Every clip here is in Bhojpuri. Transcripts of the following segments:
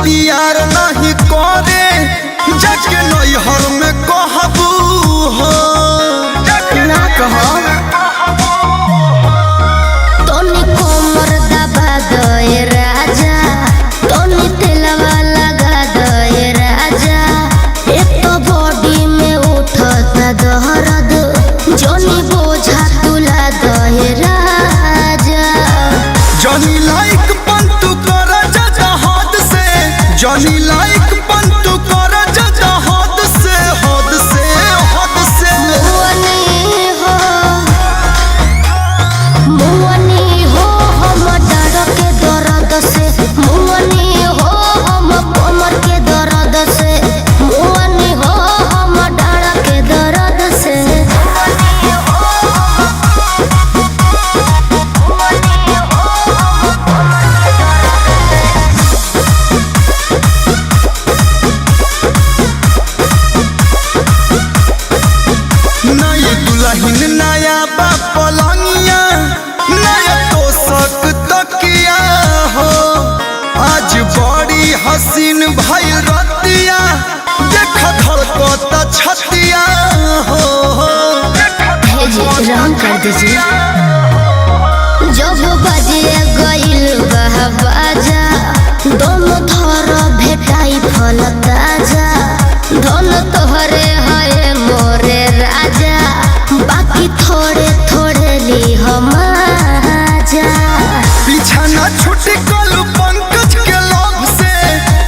बरियार नहीं करे जाके नैहर में कहबू हो ना कहो तोनी कोमर दबा दे राजा, तोनी तेलवा लगा दे राजा। एक तो बॉडी में उठता दर्द, जोनी बोझा तुला दे राजा। जनी लाइक पंतु कर जा हद से, जनी लाइक पंतु कर जा हद से, हद से हद से। मुअनी हो हम डर के दर्द से, मुअनी हो हम कमर के दर्द से, मुअनी हो हम डर के दर्द से। नई दुल्हन नया पलंगिया, नया तोशक तकिया हो। आज बड़ी हसीन भइल रतिया, देख धड़कता छतिया हो। भेजिए रंग कर दीजिए। जब बजे गइल बा बाजा, दोनों थर भेटाई फल ताजा। धन तोहरे है मोरे राजा, बाकी थोड़े थोड़े ली हम आजा। पीछा ना छूटी कलू पंकज के लोभ से,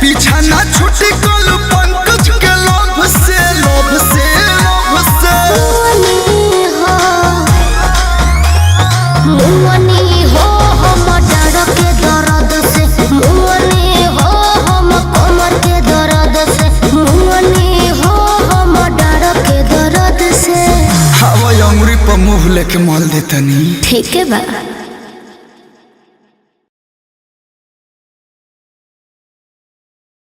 पीछा ना छूटी कलू पंकज के लोभ से, लोभ से लोभ से। मुअनी हो हम डर के दर्द से, मुअनी हो हम कमर के दर्द से, मुअनी हो हम डर के दर्द से। हवा अंगुरी पर मुँह लेके मल देतनी। ठीक है बा।